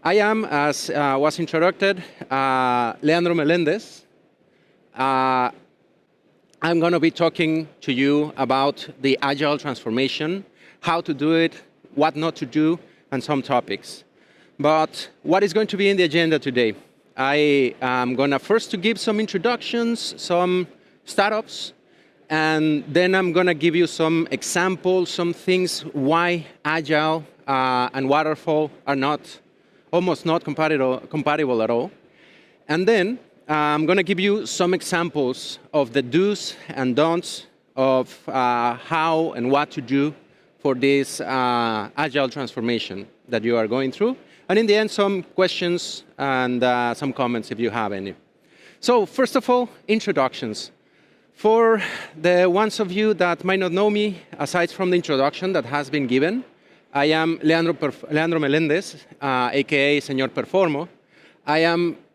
I am, as was introduced, Leandro Melendez. I'm going to be talking to you about the Agile transformation, how to do it, what not to do, and some topics. But what is going to be in the agenda today? I am going to first to give some introductions, some startups, and then I'm going to give you some examples, some things why Agile and Waterfall are almost not compatible at all. And then I'm going to give you some examples of the do's and don'ts of how and what to do for this Agile transformation that you are going through. And in the end, some questions and some comments if you have any. So first of all, introductions. For the ones of you that might not know me, aside from the introduction that has been given, I am Leandro Melendez, aka Señor Performo. I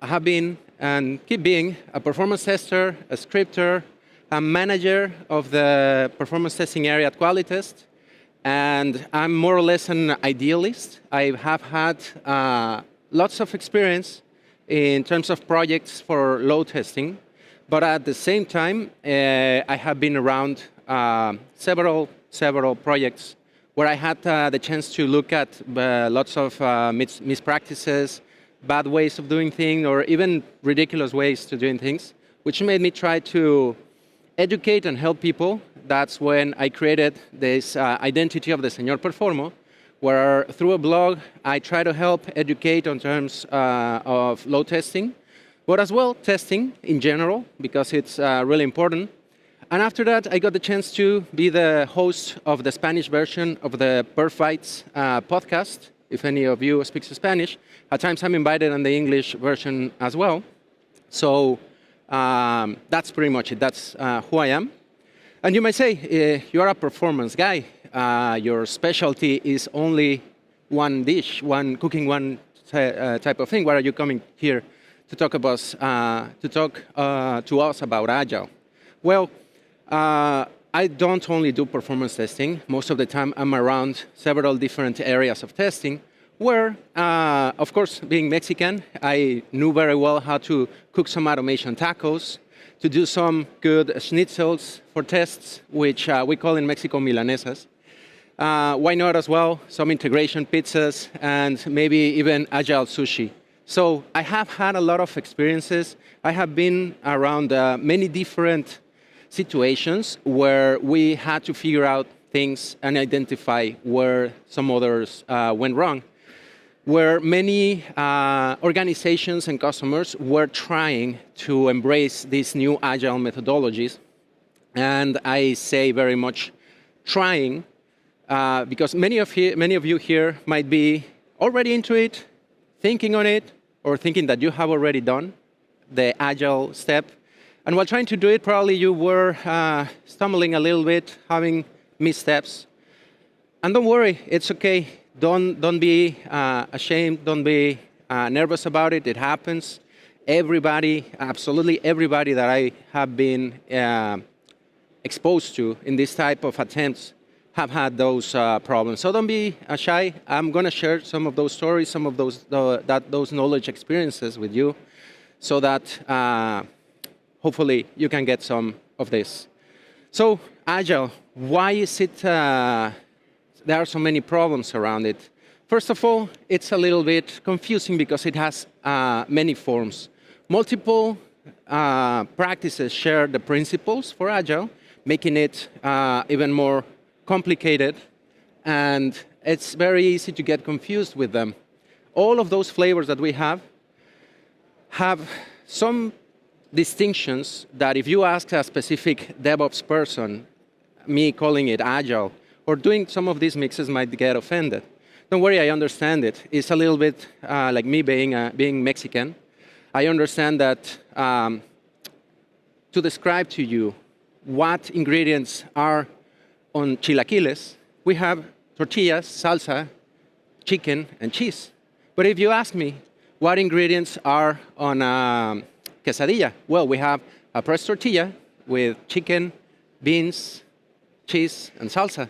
have been and keep being a performance tester, a scripter, a manager of the performance testing area at Qualitest, and I'm more or less an idealist. I have had lots of experience in terms of projects for load testing, but at the same time, I have been around several projects where I had the chance to look at lots of mispractices, bad ways of doing things, or even ridiculous ways to doing things, which made me try to educate and help people. That's when I created this identity of the Señor Performo, where through a blog, I try to help educate on terms of load testing, but as well testing in general, because it's really important. And after that, I got the chance to be the host of the Spanish version of the Perfights podcast. If any of you speaks Spanish, at times I'm invited on the English version as well. So that's pretty much it. That's who I am. And you might say, you are a performance guy. Your specialty is only one dish, cooking one type of thing. Why are you coming here to talk to us about Agile? Well, I don't only do performance testing. Most of the time, I'm around several different areas of testing where, of course, being Mexican, I knew very well how to cook some automation tacos, to do some good schnitzels for tests, which we call in Mexico milanesas. Why not as well some integration pizzas and maybe even Agile sushi. So I have had a lot of experiences. I have been around many different situations where we had to figure out things and identify where some others went wrong, where many organizations and customers were trying to embrace these new Agile methodologies. And I say very much trying, because many of you here might be already into it, thinking on it, or thinking that you have already done the Agile step. And while trying to do it, probably you were stumbling a little bit, having missteps. And don't worry, it's okay. Don't be ashamed. Don't be nervous about it. It happens. Everybody, absolutely everybody that I have been exposed to in this type of attempts have had those problems. So don't be shy. I'm going to share some of those stories, some of those knowledge experiences with you, so that hopefully you can get some of this. So Agile, why is it there are so many problems around it? First of all, it's a little bit confusing because it has many forms. Multiple practices share the principles for Agile, making it even more complicated, and it's very easy to get confused with them. All of those flavors that we have some distinctions that if you ask a specific DevOps person, me calling it Agile, or doing some of these mixes might get offended. Don't worry, I understand it. It's a little bit like me being Mexican. I understand that to describe to you what ingredients are on chilaquiles, we have tortillas, salsa, chicken, and cheese. But if you ask me what ingredients are on quesadilla, well, we have a pressed tortilla with chicken, beans, cheese, and salsa.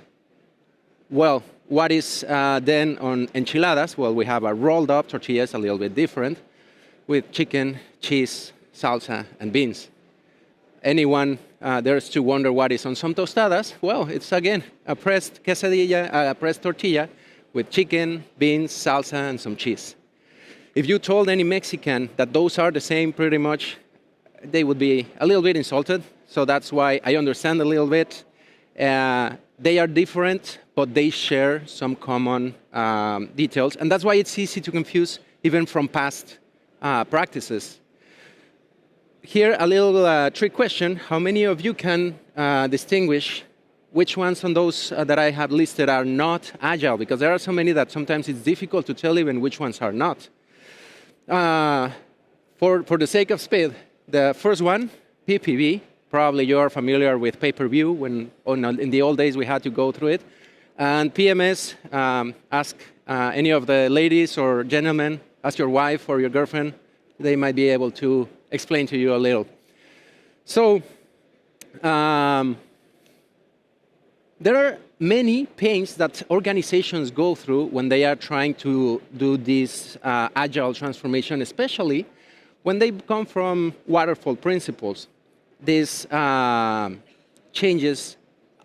Well, what is then on enchiladas? Well, we have a rolled up tortillas, a little bit different, with chicken, cheese, salsa, and beans. Anyone dares to wonder what is on some tostadas? Well, it's again a pressed quesadilla, a pressed tortilla with chicken, beans, salsa, and some cheese. If you told any Mexican that those are the same pretty much, they would be a little bit insulted. So that's why I understand a little bit. They are different, but they share some common details. And that's why it's easy to confuse even from past practices. Here, a little trick question. How many of you can distinguish which ones on those that I have listed are not agile? Because there are so many that sometimes it's difficult to tell even which ones are not. For the sake of speed, the first one, PPV, probably you're familiar with pay-per-view. In the old days, we had to go through it. And PMS, ask any of the ladies or gentlemen, ask your wife or your girlfriend. They might be able to explain to you a little. So there are many pains that organizations go through when they are trying to do this agile transformation, especially when they come from waterfall principles. These changes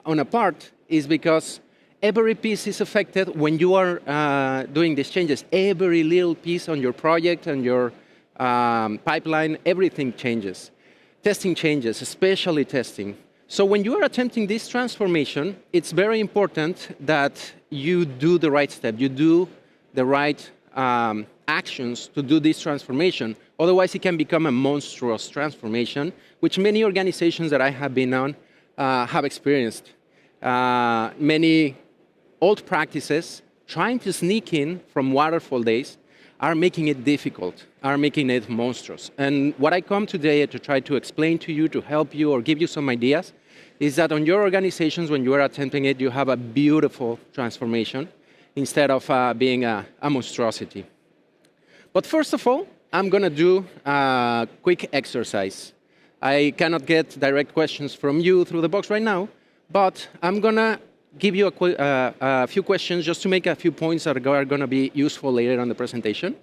on a part is because every piece is affected when you are doing these changes. Every little piece on your project and your pipeline, everything changes. Testing changes, especially testing. So when you are attempting this transformation, it's very important that you do the right step. You do the right actions to do this transformation. Otherwise, it can become a monstrous transformation, which many organizations that I have been on have experienced. Many old practices trying to sneak in from waterfall days are making it difficult, are making it monstrous. And what I come today to try to explain to you, to help you or give you some ideas, is that on your organizations, when you are attempting it, you have a beautiful transformation instead of being a monstrosity. But first of all, I'm going to do a quick exercise. I cannot get direct questions from you through the box right now, but I'm going to give you a few questions just to make a few points that are going to be useful later on the presentation.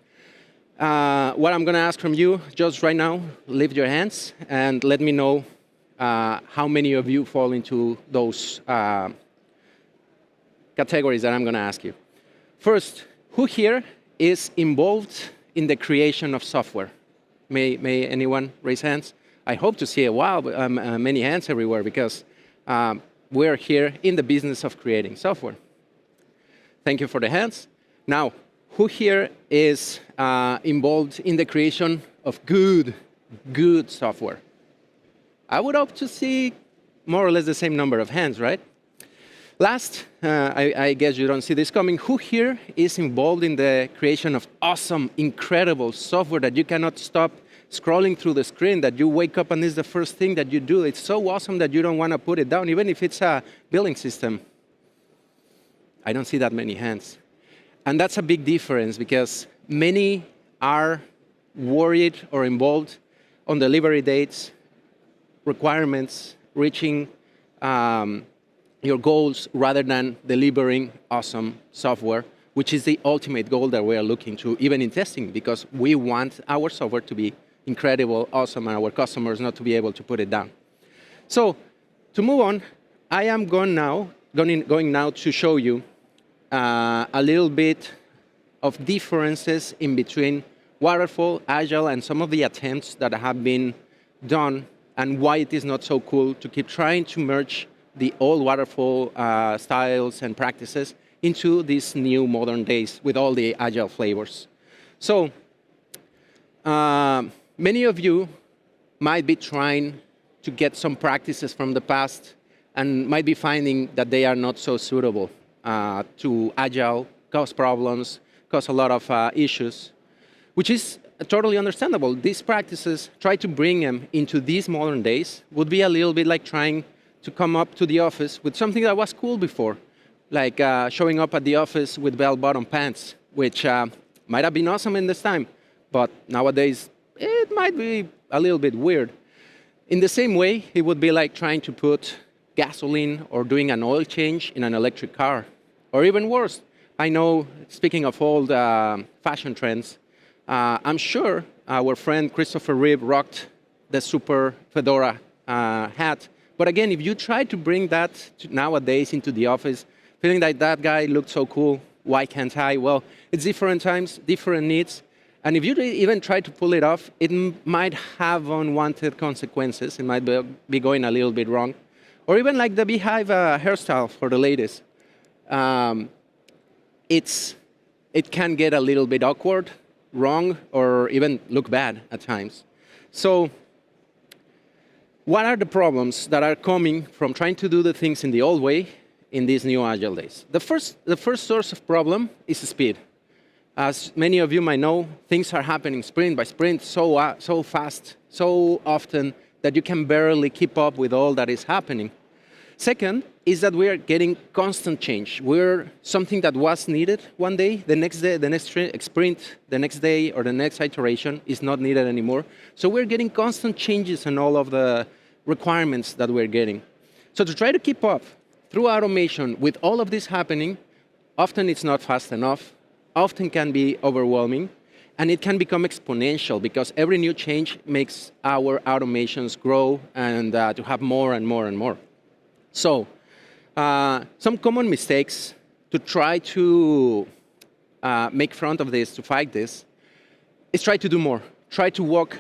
What I'm going to ask from you just right now, lift your hands and let me know how many of you fall into those categories that I'm going to ask you. First, who here is involved in the creation of software? May anyone raise hands? I hope to see many hands everywhere because we're here in the business of creating software. Thank you for the hands. Now, who here is involved in the creation of good software? I would hope to see more or less the same number of hands, right? Last, I guess you don't see this coming. Who here is involved in the creation of awesome, incredible software that you cannot stop scrolling through the screen, that you wake up and this is the first thing that you do? It's so awesome that you don't want to put it down, even if it's a billing system. I don't see that many hands. And that's a big difference because many are worried or involved on delivery dates, requirements, reaching your goals rather than delivering awesome software, which is the ultimate goal that we are looking to, even in testing, because we want our software to be incredible, awesome, and our customers not to be able to put it down. So to move on, I am going now to show you a little bit of differences in between waterfall, agile, and some of the attempts that have been done and why it is not so cool to keep trying to merge the old waterfall styles and practices into these new modern days with all the agile flavors. So many of you might be trying to get some practices from the past and might be finding that they are not so suitable to agile, cause problems, cause a lot of issues, which is totally understandable. These practices, try to bring them into these modern days, would be a little bit like trying to come up to the office with something that was cool before, like showing up at the office with bell-bottom pants, which might have been awesome in this time, but nowadays it might be a little bit weird. In the same way, it would be like trying to put gasoline or doing an oil change in an electric car. Or even worse, I know, speaking of old fashion trends, I'm sure our friend Christopher Reeve rocked the super fedora hat. But again, if you try to bring that nowadays into the office, feeling like that guy looked so cool, why can't I? Well, it's different times, different needs. And if you even try to pull it off, it might have unwanted consequences. It might be going a little bit wrong. Or even like the beehive hairstyle for the ladies. It can get a little bit awkward, wrong, or even look bad at times. So what are the problems that are coming from trying to do the things in the old way in these new Agile days? The first source of problem is speed. As many of you might know, things are happening sprint by sprint so fast, so often, that you can barely keep up with all that is happening. Second is that we are getting constant change. We're something that was needed one day, the next sprint, the next day, or the next iteration is not needed anymore. So we're getting constant changes in all of the requirements that we're getting. So to try to keep up through automation with all of this happening, often it's not fast enough, often can be overwhelming, and it can become exponential because every new change makes our automations grow and to have more and more and more. So some common mistakes to try to make front of this, to fight this, is try to do more. Try to work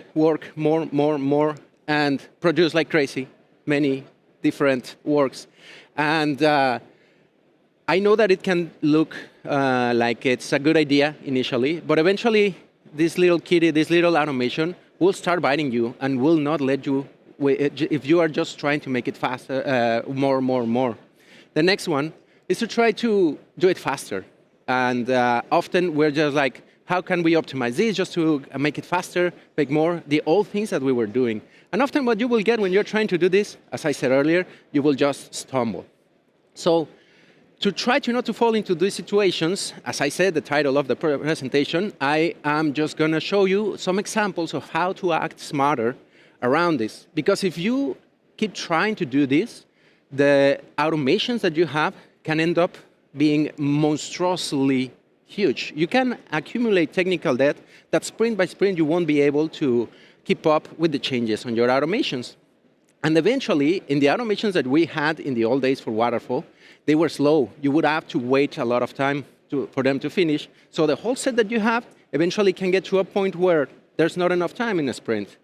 more, and produce like crazy, many different works. And I know that it can look like it's a good idea initially, but eventually this little kitty, this little automation will start biting you and will not let you if you are just trying to make it faster, more. The next one is to try to do it faster. And often we're just like, how can we optimize this just to make it faster, make more, the old things that we were doing. And often what you will get when you're trying to do this, as I said earlier, you will just stumble. So to try to not to fall into these situations, as I said, the title of the presentation, I am just going to show you some examples of how to act smarter around this. Because if you keep trying to do this, the automations that you have can end up being monstruously huge. You can accumulate technical debt that sprint by sprint you won't be able to keep up with the changes on your automations. And eventually, in the automations that we had in the old days for waterfall, they were slow. You would have to wait a lot of time for them to finish. So the whole set that you have eventually can get to a point where there's not enough time in a sprint.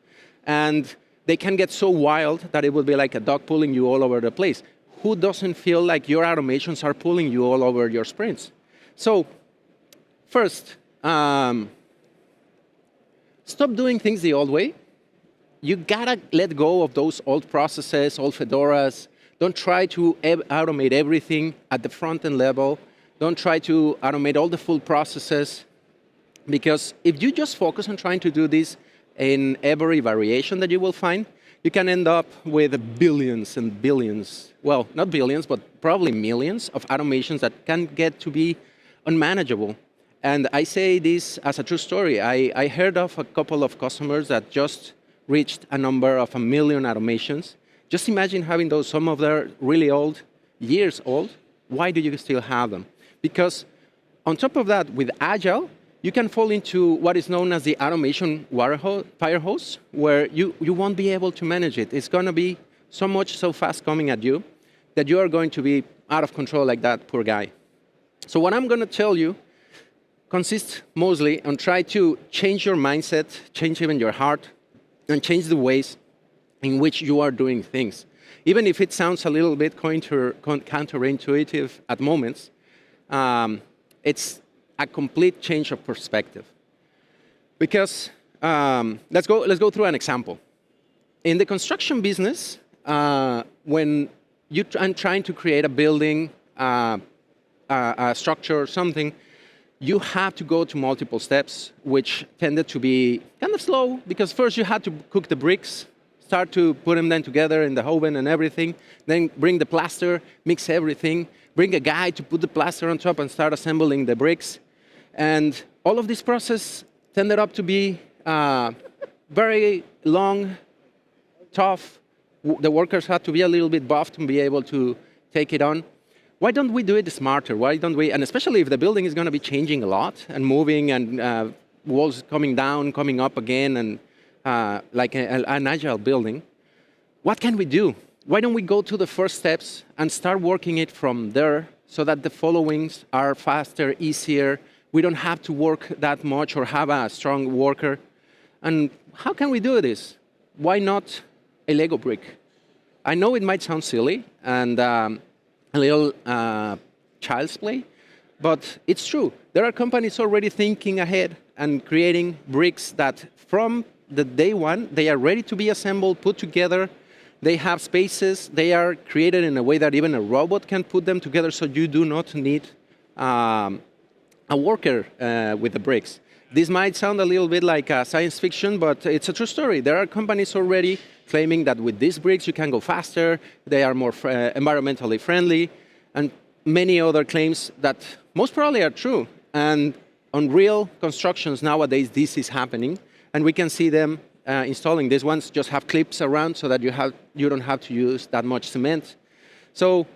And they can get so wild that it will be like a dog pulling you all over the place. Who doesn't feel like your automations are pulling you all over your sprints? So first, stop doing things the old way. You gotta let go of those old processes, old fedoras. Don't try to automate everything at the front-end level. Don't try to automate all the full processes. Because if you just focus on trying to do this in every variation that you will find, you can end up with billions and billions, well, not billions, but probably millions of automations that can get to be unmanageable. And I say this as a true story. I heard of a couple of customers that just reached a number of 1 million automations. Just imagine having those, some of them really old, years old. Why do you still have them? Because on top of that, with Agile, you can fall into what is known as the automation fire hose, where you won't be able to manage it. It's going to be so fast coming at you that you are going to be out of control like that poor guy. So what I'm going to tell you consists mostly on try to change your mindset, change even your heart, and change the ways in which you are doing things. Even if it sounds a little bit counterintuitive at moments, it's a complete change of perspective. Because let's go through an example. In the construction business, when I'm trying to create a building, a structure or something, you have to go to multiple steps, which tended to be kind of slow, because first you had to cook the bricks, start to put them then together in the oven and everything, then bring the plaster, mix everything, bring a guy to put the plaster on top and start assembling the bricks. And all of this process tended up to be very long, tough. The workers had to be a little bit buffed to be able to take it on. why don't we do it smarter? Why don't we, and especially if the building is going to be changing a lot and moving and walls coming down, coming up again, and like an agile building, what can we do? Why don't we go to the first steps and start working it from there so that the followings are faster, easier? We don't have to work that much or have a strong worker. And how can we do this? Why not a Lego brick? I know it might sound silly and a little child's play, but it's true. There are companies already thinking ahead and creating bricks that from the day one, they are ready to be assembled, put together. They have spaces. They are created in a way that even a robot can put them together, so you do not need a worker with the bricks. This might sound a little bit like science fiction, but it's a true story. There are companies already claiming that with these bricks you can go faster, they are more environmentally friendly, and many other claims that most probably are true. And on real constructions nowadays, this is happening, and we can see them installing. These ones just have clips around so that you don't have to use that much cement. So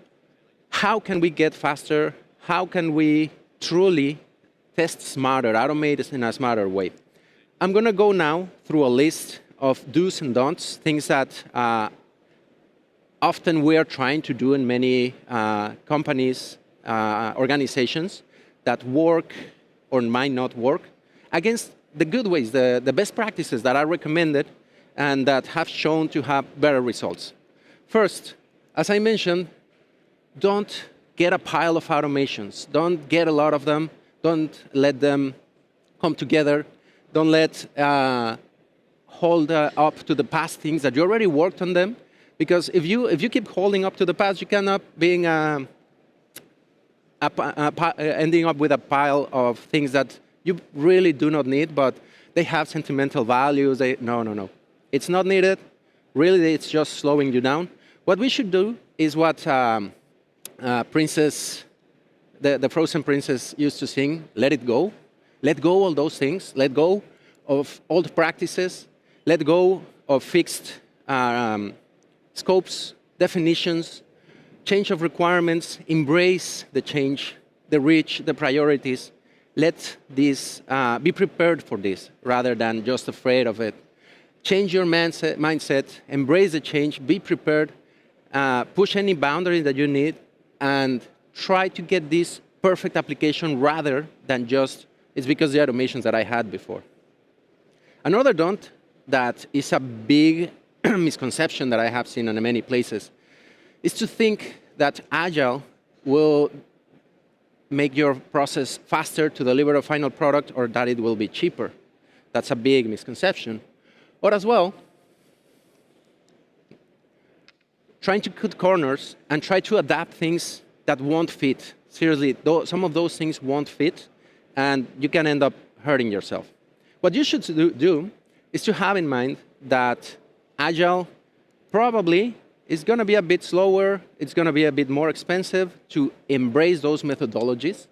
how can we get faster? How can we truly test smarter, automate it in a smarter way? I'm going to go now through a list of do's and don'ts, things that often we are trying to do in many companies, organizations that work or might not work, against the good ways, the best practices that are recommended and that have shown to have better results. First, as I mentioned, don't get a pile of automations. Don't get a lot of them. Don't let them come together. Don't let hold up to the past things that you already worked on them. Because if you keep holding up to the past, you can end up being ending up with a pile of things that you really do not need, but they have sentimental values. No. It's not needed. Really, it's just slowing you down. What we should do is what Princess, the Frozen Princess used to sing, let it go. Let go of those things. Let go of old practices. Let go of fixed scopes, definitions, change of requirements. Embrace the change, the reach, the priorities. Let this, be prepared for this rather than just afraid of it. Change your mindset, embrace the change, be prepared, push any boundary that you need, and try to get this perfect application rather than just, it's because the automations that I had before. Another don't that is a big misconception that I have seen in many places is to think that Agile will make your process faster to deliver a final product or that it will be cheaper. That's a big misconception. Or as well, trying to cut corners and try to adapt things that won't fit. Seriously, some of those things won't fit, and you can end up hurting yourself. What you should do is to have in mind that Agile probably is going to be a bit slower, it's going to be a bit more expensive to embrace those methodologies,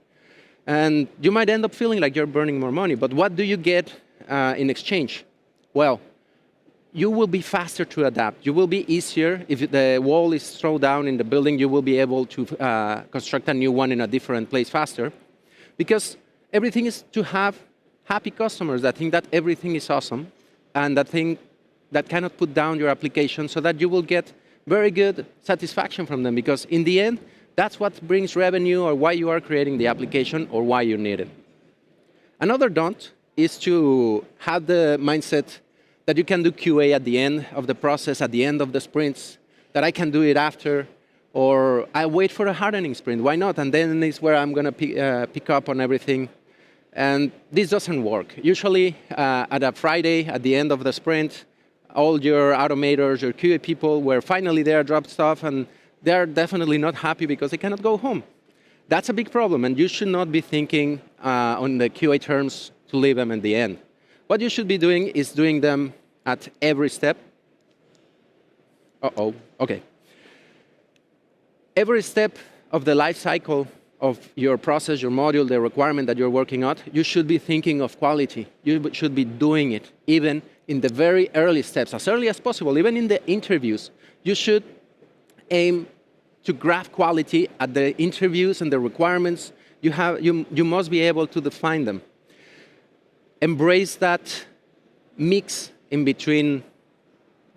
and you might end up feeling like you're burning more money. But what do you get in exchange? Well, you will be faster to adapt. You will be easier. If the wall is thrown down in the building, you will be able to construct a new one in a different place faster. Because everything is to have happy customers that think that everything is awesome and that cannot put down your application, so that you will get very good satisfaction from them. Because in the end, that's what brings revenue or why you are creating the application or why you need it. Another don't is to have the mindset that you can do QA at the end of the process, at the end of the sprints, that I can do it after, or I wait for a hardening sprint. Why not? And then is where I'm going to pick up on everything. And this doesn't work. Usually, at a Friday, at the end of the sprint, all your automators, your QA people were finally there, dropped stuff, and they're definitely not happy because they cannot go home. That's a big problem, and you should not be thinking on the QA terms to leave them in the end. What you should be doing is doing them at every step. Okay. Every step of the life cycle of your process, your module, the requirement that you're working on, you should be thinking of quality. You should be doing it, even in the very early steps, as early as possible, even in the interviews. You should aim to graph quality at the interviews and the requirements, you must be able to define them. Embrace that mix in between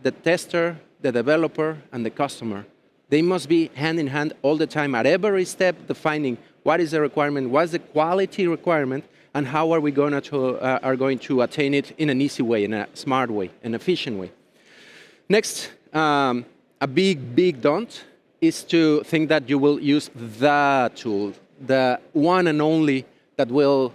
the tester, the developer, and the customer. They must be hand in hand all the time, at every step, defining what is the requirement, what's the quality requirement, and how are we going to attain it in an easy way, in a smart way, an efficient way. Next, a big don't is to think that you will use the tool, the one and only that will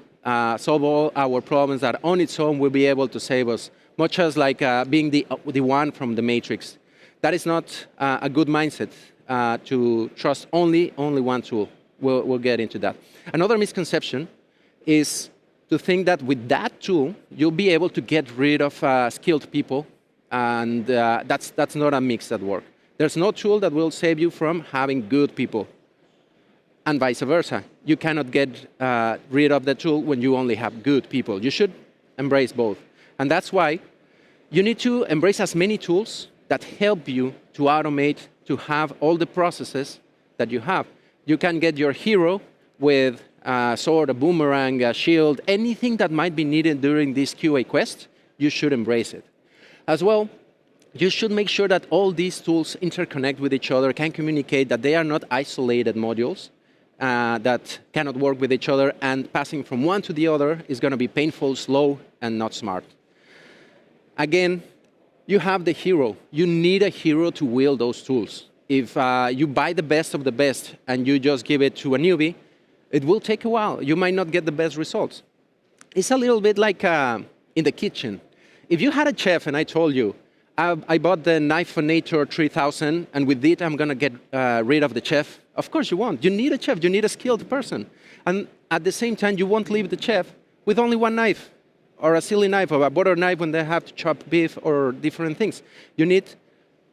solve all our problems, that on its own will be able to save us, much as like being the one from the Matrix. That is not a good mindset to trust only one tool. We'll get into that. Another misconception is to think that with that tool, you'll be able to get rid of skilled people, and that's not a mix that works. There's no tool that will save you from having good people, and vice versa. You cannot get rid of the tool when you only have good people. You should embrace both. And that's why you need to embrace as many tools that help you to automate, to have all the processes that you have. You can get your hero with a sword, a boomerang, a shield, anything that might be needed during this QA quest, you should embrace it. As well, you should make sure that all these tools interconnect with each other, can communicate, that they are not isolated modules that cannot work with each other, and passing from one to the other is going to be painful, slow, and not smart. Again, you have the hero. You need a hero to wield those tools. If you buy the best of the best and you just give it to a newbie, it will take a while. You might not get the best results. It's a little bit like in the kitchen. If you had a chef and I told you, I bought the Knifeonator 3000, and with it I'm going to get rid of the chef, of course you won't. You need a chef. You need a skilled person. And at the same time, you won't leave the chef with only one knife, or a silly knife, or a butter knife when they have to chop beef or different things. You need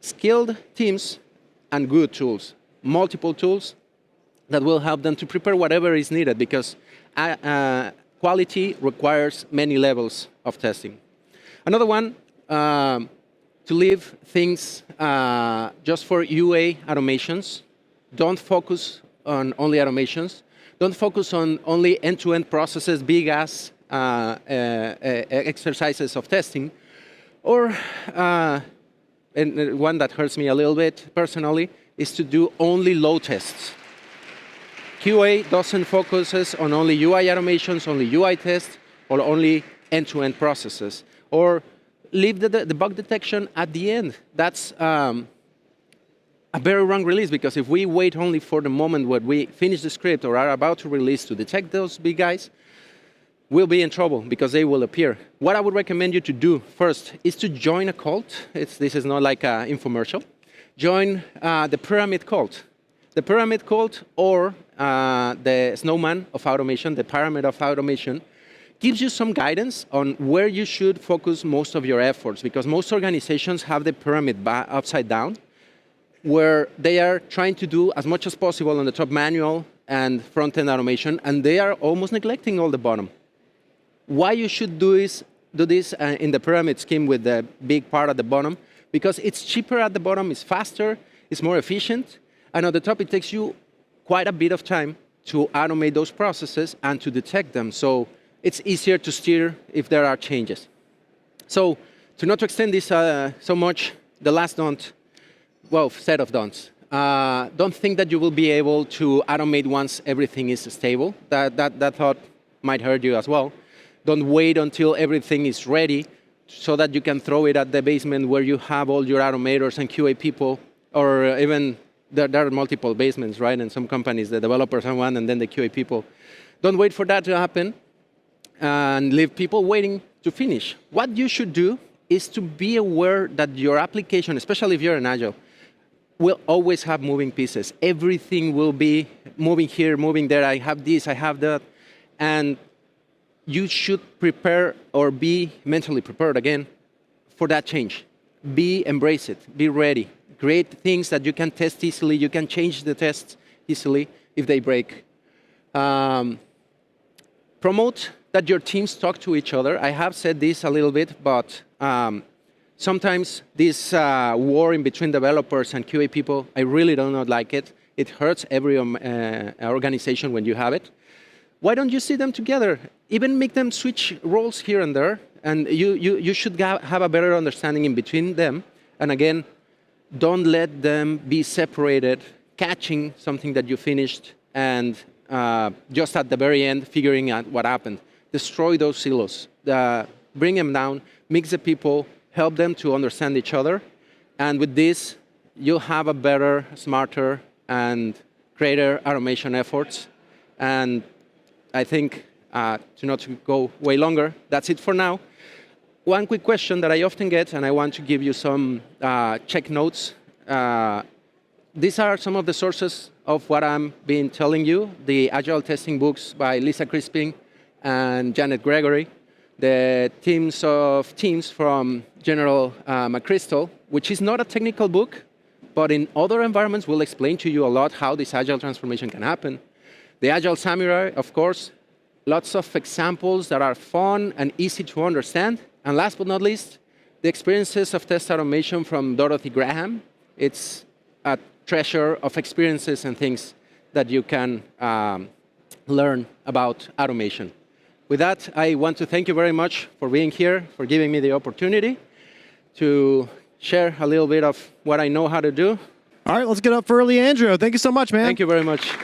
skilled teams and good tools, multiple tools that will help them to prepare whatever is needed, because quality requires many levels of testing. Another one, to leave things just for UA automations. Don't focus on only automations. Don't focus on only end-to-end processes, big-ass exercises of testing. Or, and one that hurts me a little bit personally, is to do only load tests. QA doesn't focus on only UI automations, only UI tests, or only end-to-end processes. Or leave the bug detection at the end. That's a very wrong release, because if we wait only for the moment when we finish the script or are about to release to detect those big guys, we'll be in trouble because they will appear. What I would recommend you to do first is to join a cult. This is not like an infomercial. Join the pyramid cult. The pyramid cult, or the snowman of automation, the pyramid of automation, gives you some guidance on where you should focus most of your efforts, because most organizations have the pyramid upside down, where they are trying to do as much as possible on the top, manual and front-end automation, and they are almost neglecting all the bottom. Why you should do this in the pyramid scheme with the big part at the bottom? Because it's cheaper at the bottom, it's faster, it's more efficient, and at the top it takes you quite a bit of time to automate those processes and to detect them. So it's easier to steer if there are changes. So to not extend this so much, the last don't, well, set of don'ts. Don't think that you will be able to automate once everything is stable. That thought might hurt you as well. Don't wait until everything is ready so that you can throw it at the basement where you have all your automators and QA people, or even there are multiple basements, right? In some companies, the developers are one and then the QA people. Don't wait for that to happen and leave people waiting to finish. What you should do is to be aware that your application, especially if you're an Agile, will always have moving pieces. Everything will be moving here, moving there. I have this, I have that. And you should prepare, or be mentally prepared again, for that change. Embrace it, be ready. Create things that you can test easily. You can change the tests easily if they break. Promote that your teams talk to each other. I have said this a little bit, but Sometimes this war in between developers and QA people, I really do not like it. It hurts every organization when you have it. Why don't you see them together? Even make them switch roles here and there, and you should have a better understanding in between them. And again, don't let them be separated, catching something that you finished, and just at the very end, figuring out what happened. Destroy those silos. Bring them down, mix the people, help them to understand each other. And with this, you'll have a better, smarter, and greater automation efforts. And I think, to not go way longer, that's it for now. One quick question that I often get, and I want to give you some check notes. These are some of the sources of what I'm been telling you. The Agile testing books by Lisa Crispin and Janet Gregory. The teams from General McChrystal, which is not a technical book, but in other environments will explain to you a lot how this Agile transformation can happen. The Agile Samurai, of course, lots of examples that are fun and easy to understand. And last but not least, the experiences of test automation from Dorothy Graham. It's a treasure of experiences and things that you can learn about automation. With that, I want to thank you very much for being here, for giving me the opportunity to share a little bit of what I know how to do. All right, let's get up for Leandro. Thank you so much, man. Thank you very much.